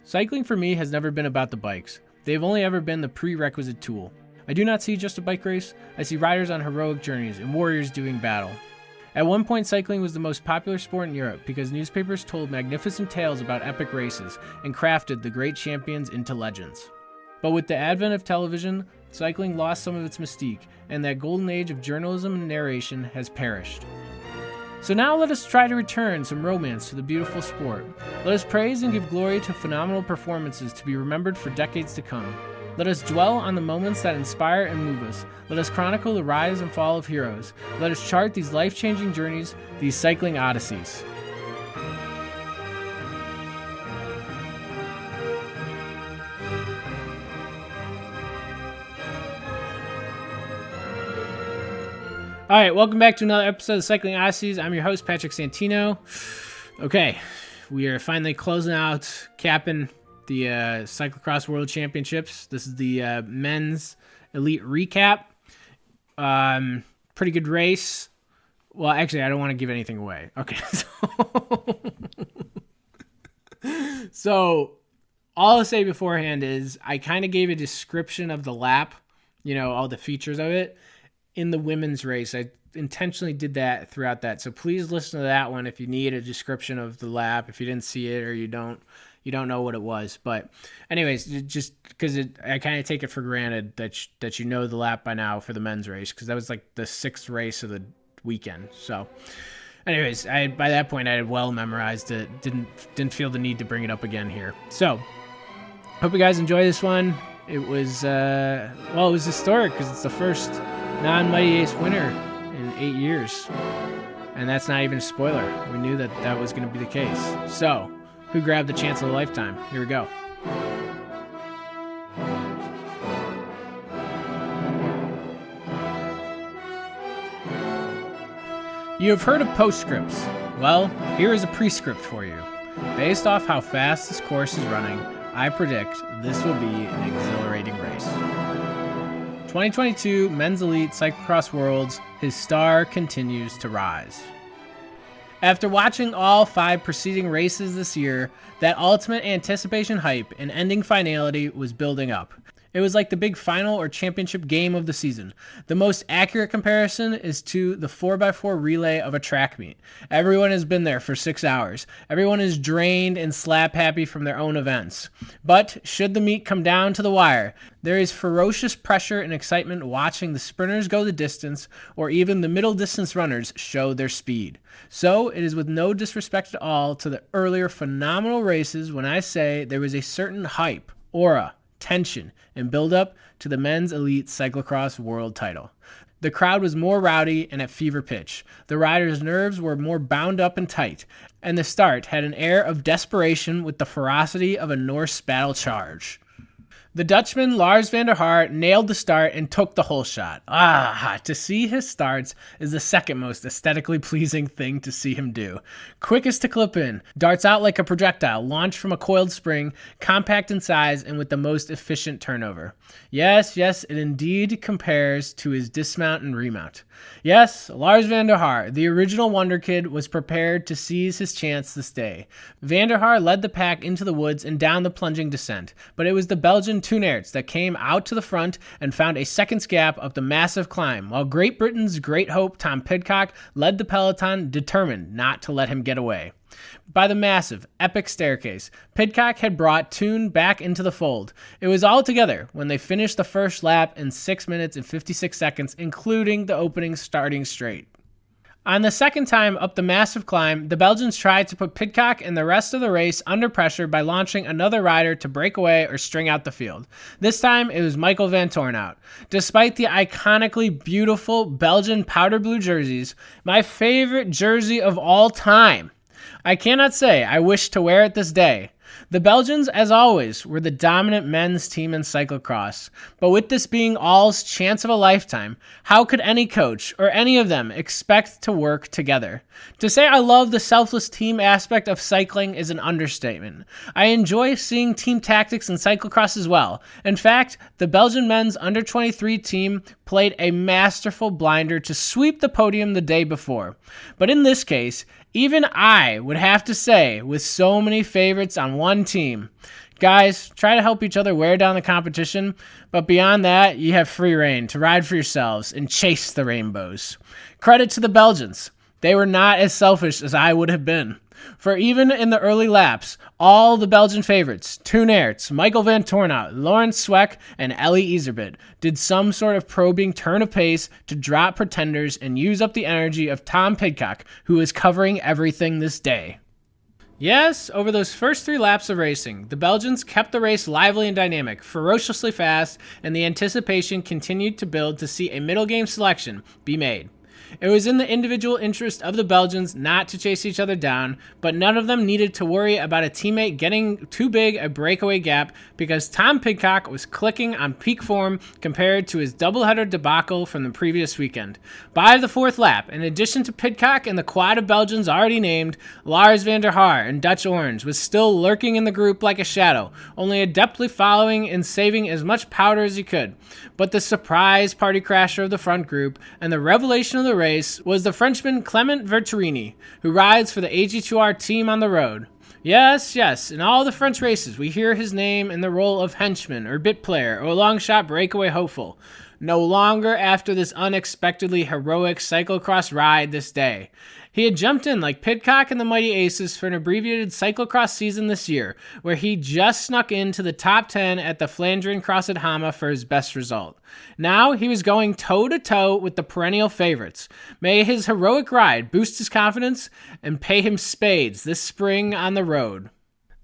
Cycling for me has never been about the bikes. They've only ever been the prerequisite tool. I do not see just a bike race, I see riders on heroic journeys and warriors doing battle. At one point, cycling was the most popular sport in Europe because newspapers told magnificent tales about epic races and crafted the great champions into legends. But with the advent of television, cycling lost some of its mystique, and that golden age of journalism and narration has perished. So now let us try to return some romance to the beautiful sport. Let us praise and give glory to phenomenal performances to be remembered for decades to come. Let us dwell on the moments that inspire and move us. Let us chronicle the rise and fall of heroes. Let us chart these life-changing journeys, these cycling odysseys. All right, welcome back to another episode of Cycling Odysseys. I'm your host, Patrick Santino. Okay, we are finally closing out, capping the Cyclocross World Championships. This is the men's elite recap. Pretty good race. Well, actually, I don't want to give anything away. Okay, so all I'll say beforehand is I kind of gave a description of the lap, all the features of it. In the women's race, I intentionally did that throughout that. So please listen to that one if you need a description of the lap, if you didn't see it or you don't know what it was. But anyways, just because I kind of take it for granted that you know the lap by now for the men's race, because that was like the 6th race of the weekend. So anyways, by that point I had well memorized it. Didn't feel the need to bring it up again here. So hope you guys enjoy this one. It was it was historic because it's the first non-Mighty Ace winner in 8 years. And that's not even a spoiler. We knew that was going to be the case. So, who grabbed the chance of a lifetime? Here we go. You have heard of postscripts. Well, here is a prescript for you. Based off how fast this course is running, I predict this will be an exhilarating race. 2022 Men's Elite Cyclocross Worlds, his star continues to rise. After watching all 5 preceding races this year, that ultimate anticipation hype and ending finality was building up. It was like the big final or championship game of the season. The most accurate comparison is to the 4x4 relay of a track meet. Everyone has been there for 6 hours. Everyone is drained and slap happy from their own events. But should the meet come down to the wire, there is ferocious pressure and excitement watching the sprinters go the distance or even the middle distance runners show their speed. So it is with no disrespect at all to the earlier phenomenal races when I say there was a certain hype, aura, tension, and build-up to the Men's Elite Cyclocross World title. The crowd was more rowdy and at fever pitch. The riders' nerves were more bound up and tight, and the start had an air of desperation with the ferocity of a Norse battle charge. The Dutchman Lars van der Haar nailed the start and took the whole shot. To see his starts is the second most aesthetically pleasing thing to see him do. Quickest to clip in, darts out like a projectile, launched from a coiled spring, compact in size and with the most efficient turnover. Yes, it indeed compares to his dismount and remount. Yes, Lars van der Haar, the original Wonder Kid, was prepared to seize his chance this day. Van der Haar led the pack into the woods and down the plunging descent, but it was the Belgian Toenaerts that came out to the front and found a second gap up the massive climb, while Great Britain's great hope Tom Pidcock led the peloton, determined not to let him get away. By the massive, epic staircase, Pidcock had brought Toon back into the fold. It was all together when they finished the first lap in 6 minutes and 56 seconds, including the opening starting straight. On the second time up the massive climb, the Belgians tried to put Pidcock and the rest of the race under pressure by launching another rider to break away or string out the field. This time, it was Michael van Toornout. Despite the iconically beautiful Belgian powder blue jerseys, my favorite jersey of all time, I cannot say I wish to wear it this day. The Belgians, as always, were the dominant men's team in cyclocross, but with this being all's chance of a lifetime, how could any coach or any of them expect to work together? To say I love the selfless team aspect of cycling is an understatement. I enjoy seeing team tactics in cyclocross as well. In fact, the Belgian men's under-23 team played a masterful blinder to sweep the podium the day before. But in this case, even I would have to say, with so many favorites on one team, Guys, try to help each other wear down the competition, but beyond that, you have free reign to ride for yourselves and chase the rainbows. Credit to the Belgians. They were not as selfish as I would have been. For even in the early laps, all the Belgian favorites, Toon Aerts, Michael van Toornout, Laurens Sweeck, and Ellie Iserbyt, did some sort of probing turn of pace to drop pretenders and use up the energy of Tom Pidcock, who is covering everything this day. Yes, over those first 3 laps of racing, the Belgians kept the race lively and dynamic, ferociously fast, and the anticipation continued to build to see a middle game selection be made. It was in the individual interest of the Belgians not to chase each other down, but none of them needed to worry about a teammate getting too big a breakaway gap because Tom Pidcock was clicking on peak form compared to his doubleheader debacle from the previous weekend. By the 4th lap, in addition to Pidcock and the quad of Belgians already named, Lars van der Haar and Dutch Orange was still lurking in the group like a shadow, only adeptly following and saving as much powder as he could. But the surprise party crasher of the front group and the revelation of the race was the Frenchman Clement Verturini, who rides for the AG2R team on the road. Yes, in all the French races, we hear his name in the role of henchman or bit player or long shot breakaway hopeful. No longer after this unexpectedly heroic cyclocross ride this day. He had jumped in like Pidcock and the Mighty Aces for an abbreviated cyclocross season this year, where he just snuck into the top 10 at the Flandrian Cross at Hama for his best result. Now he was going toe-to-toe with the perennial favorites. May his heroic ride boost his confidence and pay him spades this spring on the road.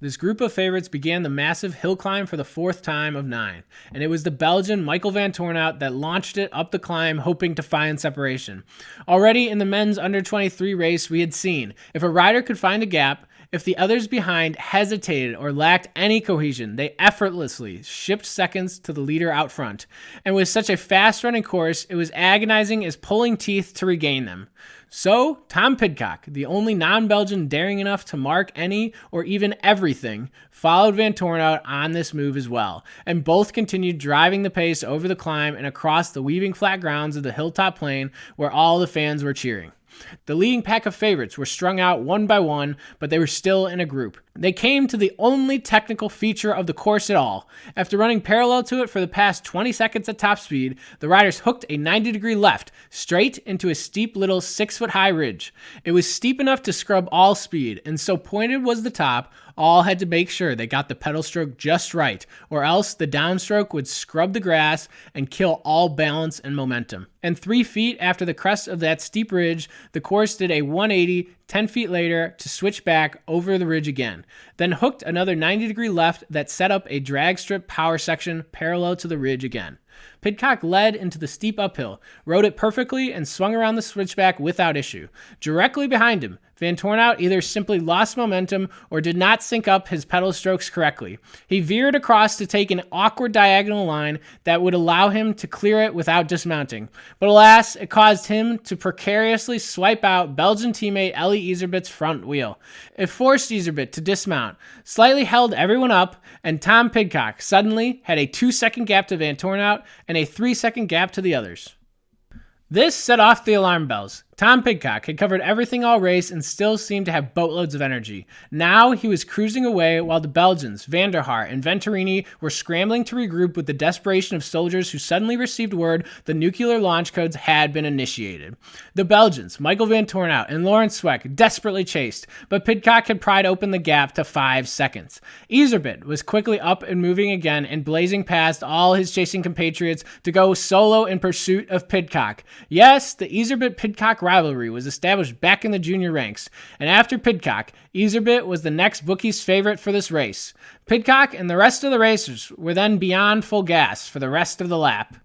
This group of favorites began the massive hill climb for the 4th time of 9, and it was the Belgian Michael van Toornout that launched it up the climb, hoping to find separation. Already in the men's under-23 race, we had seen, if a rider could find a gap, if the others behind hesitated or lacked any cohesion, they effortlessly shipped seconds to the leader out front. And with such a fast-running course, it was agonizing as pulling teeth to regain them. So, Tom Pidcock, the only non-Belgian daring enough to mark any or even everything, followed Van Toornout on this move as well, and both continued driving the pace over the climb and across the weaving flat grounds of the hilltop plain where all the fans were cheering. The leading pack of favorites were strung out one by one, but they were still in a group. They came to the only technical feature of the course at all. After running parallel to it for the past 20 seconds at top speed, the riders hooked a 90-degree left straight into a steep little 6-foot-high ridge. It was steep enough to scrub all speed, and so pointed was the top, all had to make sure they got the pedal stroke just right, or else the downstroke would scrub the grass and kill all balance and momentum. And 3 feet after the crest of that steep ridge, the course did a 180 10 feet later to switch back over the ridge again, then hooked another 90-degree left that set up a drag strip power section parallel to the ridge again. Pidcock led into the steep uphill, rode it perfectly, and swung around the switchback without issue. Directly behind him, Van Toornout either simply lost momentum or did not sync up his pedal strokes correctly. He veered across to take an awkward diagonal line that would allow him to clear it without dismounting. But alas, it caused him to precariously swipe out Belgian teammate Ellie Iserbyt's front wheel. It forced Iserbyt to dismount, slightly held everyone up, and Tom Pidcock suddenly had a 2-second gap to Van Toornout and a 3-second gap to the others. This set off the alarm bells. Tom Pidcock had covered everything all race and still seemed to have boatloads of energy. Now he was cruising away while the Belgians, Van der Haar and Venturini, were scrambling to regroup with the desperation of soldiers who suddenly received word the nuclear launch codes had been initiated. The Belgians, Michael van Toornout and Laurens Sweeck, desperately chased, but Pidcock had pried open the gap to 5 seconds. Iserbyt was quickly up and moving again and blazing past all his chasing compatriots to go solo in pursuit of Pidcock. Yes, the Iserbyt-Pidcock rivalry was established back in the junior ranks, and after Pidcock, Iserbyt was the next bookie's favorite for this race. Pidcock and the rest of the racers were then beyond full gas for the rest of the lap.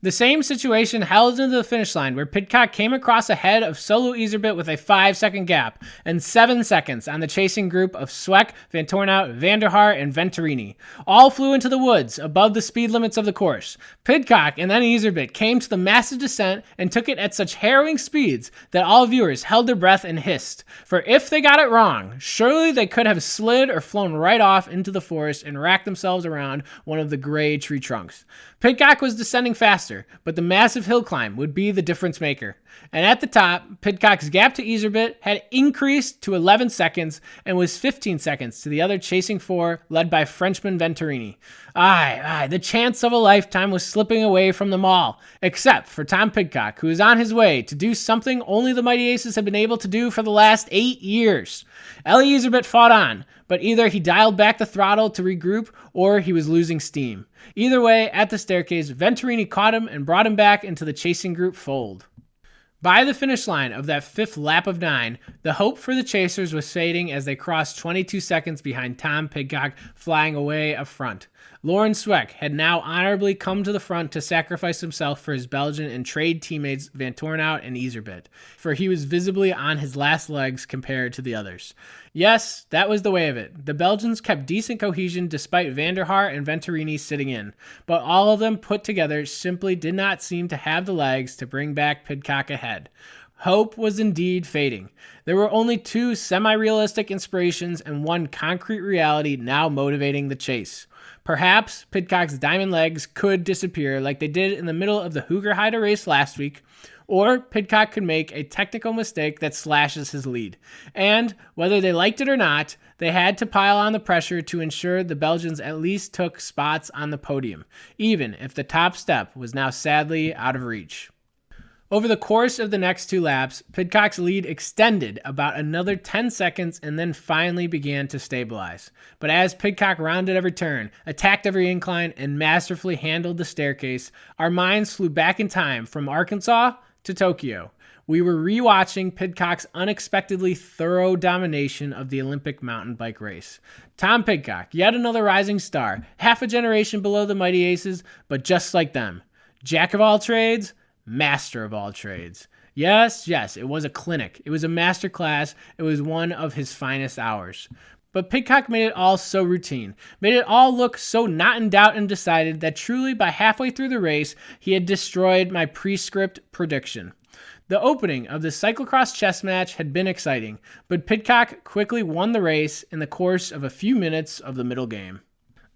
The same situation held into the finish line where Pidcock came across ahead of solo Iserbyt with a 5-second gap and 7 seconds on the chasing group of Sweeck, Van Toornout, Van der Haar, and Venturini. All flew into the woods above the speed limits of the course. Pidcock and then Iserbyt came to the massive descent and took it at such harrowing speeds that all viewers held their breath and hissed. For if they got it wrong, surely they could have slid or flown right off into the forest and racked themselves around one of the gray tree trunks. Pidcock was descending faster, faster, but the massive hill climb would be the difference maker. And at the top, Pidcock's gap to Iserbyt had increased to 11 seconds and was 15 seconds to the other chasing four, led by Frenchman Venturini. The chance of a lifetime was slipping away from them all, except for Tom Pidcock, who was on his way to do something only the Mighty Aces had been able to do for the last 8 years. Eli Iserbyt fought on, but either he dialed back the throttle to regroup or he was losing steam. Either way, at the staircase, Venturini caught him and brought him back into the chasing group fold. By the finish line of that fifth lap of 9, the hope for the chasers was fading as they crossed 22 seconds behind Tom Pidcock, flying away up front. Laurens Sweeck had now honorably come to the front to sacrifice himself for his Belgian and trade teammates Vanthourenhout and Iserbyt, for he was visibly on his last legs compared to the others. Yes, that was the way of it. The Belgians kept decent cohesion despite Van der Haar and Venturini sitting in, but all of them put together simply did not seem to have the legs to bring back Pidcock ahead. Hope was indeed fading. There were only 2 semi-realistic inspirations and 1 concrete reality now motivating the chase. Perhaps Pidcock's diamond legs could disappear like they did in the middle of the Hoogerheide race last week, or Pidcock could make a technical mistake that slashes his lead. And, whether they liked it or not, they had to pile on the pressure to ensure the Belgians at least took spots on the podium, even if the top step was now sadly out of reach. Over the course of the next 2 laps, Pidcock's lead extended about another 10 seconds and then finally began to stabilize. But as Pidcock rounded every turn, attacked every incline, and masterfully handled the staircase, our minds flew back in time from Arkansas to Tokyo. We were rewatching Pidcock's unexpectedly thorough domination of the Olympic mountain bike race. Tom Pidcock, yet another rising star, half a generation below the Mighty Aces, but just like them. Jack of all trades, master of all trades. Yes, it was a clinic. It was a master class. It was one of his finest hours. But Pidcock made it all so routine, made it all look so not in doubt and decided that truly by halfway through the race, he had destroyed my prescript prediction. The opening of the cyclocross chess match had been exciting, but Pidcock quickly won the race in the course of a few minutes of the middle game.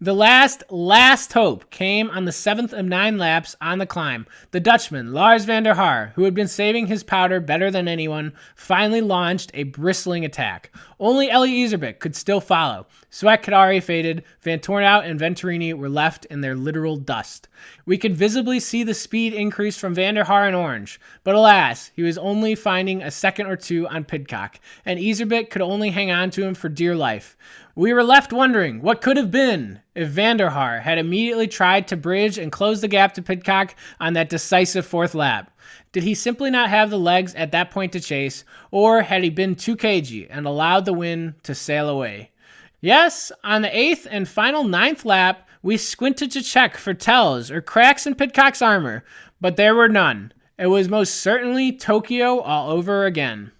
The last hope came on the 7th of 9 laps on the climb. The Dutchman, Lars van der Haar, who had been saving his powder better than anyone, finally launched a bristling attack. Only Eli Iserbyt could still follow. Sweeck had already faded. Vanthourenhout and Venturini were left in their literal dust. We could visibly see the speed increase from Van der Haar in orange, but alas, he was only finding a second or 2 on Pidcock, and Iserbyt could only hang on to him for dear life. We were left wondering what could have been if Van der Haar had immediately tried to bridge and close the gap to Pidcock on that decisive 4th lap. Did he simply not have the legs at that point to chase, or had he been too cagey and allowed the wind to sail away? Yes, on the 8th and final 9th lap, we squinted to check for tells or cracks in Pidcock's armor, but there were none. It was most certainly Tokyo all over again.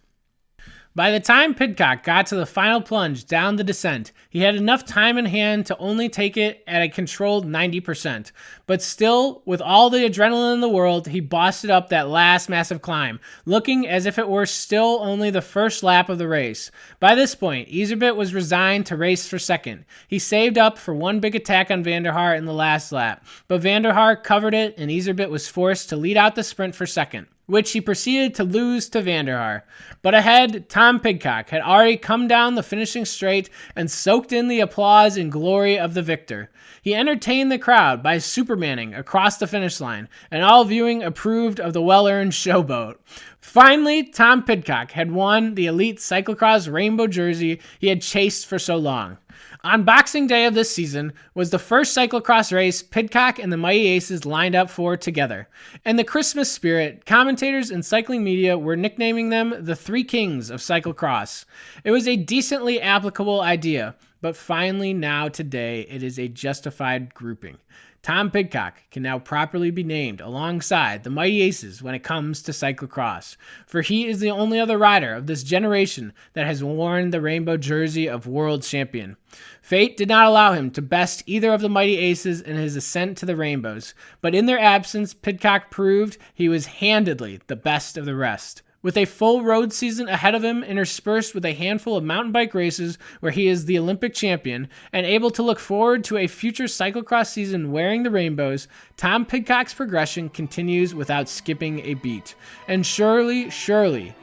By the time Pidcock got to the final plunge down the descent, he had enough time in hand to only take it at a controlled 90%. But still, with all the adrenaline in the world, he bossed it up that last massive climb, looking as if it were still only the first lap of the race. By this point, Iserbyt was resigned to race for second. He saved up for one big attack on Van der Haar in the last lap, but Van der Haar covered it and Iserbyt was forced to lead out the sprint for second, which he proceeded to lose to Van der Haar. But ahead, Tom Pidcock had already come down the finishing straight and soaked in the applause and glory of the victor. He entertained the crowd by supermaning across the finish line, and all viewing approved of the well-earned showboat. Finally, Tom Pidcock had won the elite cyclocross rainbow jersey he had chased for so long. On Boxing Day of this season was the first cyclocross race Pidcock and the Mighty Aces lined up for together. In the Christmas spirit, commentators and cycling media were nicknaming them the Three Kings of Cyclocross. It was a decently applicable idea, but finally now today it is a justified grouping. Tom Pidcock can now properly be named alongside the Mighty Aces when it comes to cyclocross, for he is the only other rider of this generation that has worn the rainbow jersey of world champion. Fate did not allow him to best either of the Mighty Aces in his ascent to the rainbows, but in their absence, Pidcock proved he was handedly the best of the rest. With a full road season ahead of him, interspersed with a handful of mountain bike races where he is the Olympic champion, and able to look forward to a future cyclocross season wearing the rainbows, Tom Pidcock's progression continues without skipping a beat. And surely,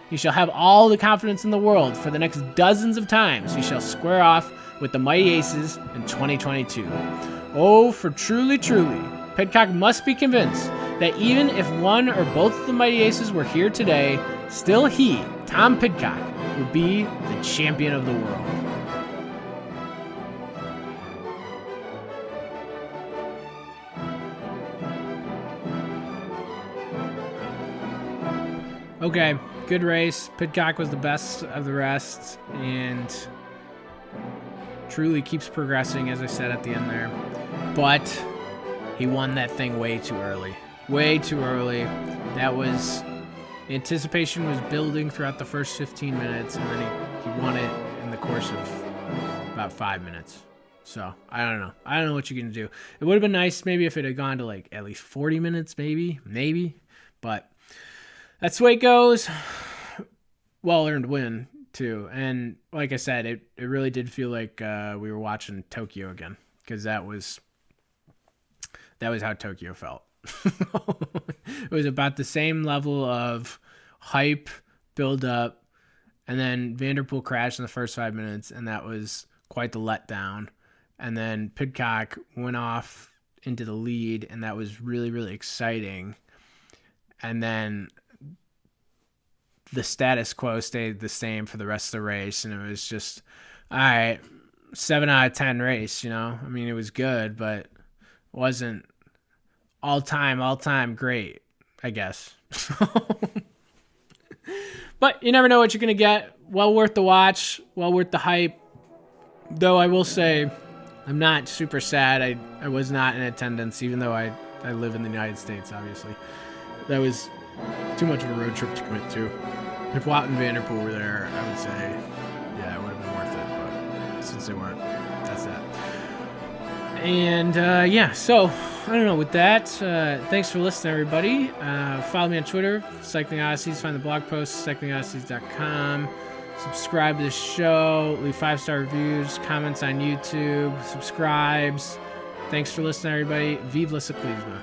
he shall have all the confidence in the world for the next dozens of times he shall square off with the Mighty Aces in 2022. Oh, for truly, Pidcock must be convinced that even if one or both of the Mighty Aces were here today, still he, Tom Pidcock, would be the champion of the world. Okay, good race. Pidcock was the best of the rest and truly keeps progressing, as I said at the end there. But he won that thing way too early. Way too early. That was... The anticipation was building throughout the first 15 minutes, and then he won it in the course of about 5 minutes. So, I don't know. I don't know what you're going to do. It would have been nice maybe if it had gone to like at least 40 minutes, maybe. But that's the way it goes. Well-earned win, too. And like I said, it really did feel like we were watching Tokyo again, because that was how Tokyo felt. It was about the same level of hype, build up, and then Vanderpool crashed in the first 5 minutes, and that was quite the letdown. And then Pidcock went off into the lead, and that was really, really exciting. And then the status quo stayed the same for the rest of the race, and it was just, all right, 7 out of 10 race, you know? I mean, it was good, but it wasn't all-time great, I guess. But you never know what you're going to get. Well worth the watch, well worth the hype. Though I will say, I'm not super sad. I was not in attendance, even though I live in the United States, obviously. That was too much of a road trip to commit to. If Wout and Vanderpool were there, I would say, yeah, it would have been worth it. But since they weren't, that's that. And, yeah, so... I don't know, with that, thanks for listening, everybody. Follow me on Twitter, Cycling Odysseys. Find the blog post, cyclingodysseys.com. Subscribe to the show. Leave 5-star reviews, comments on YouTube. Subscribes. Thanks for listening, everybody. Vive le cyclisme.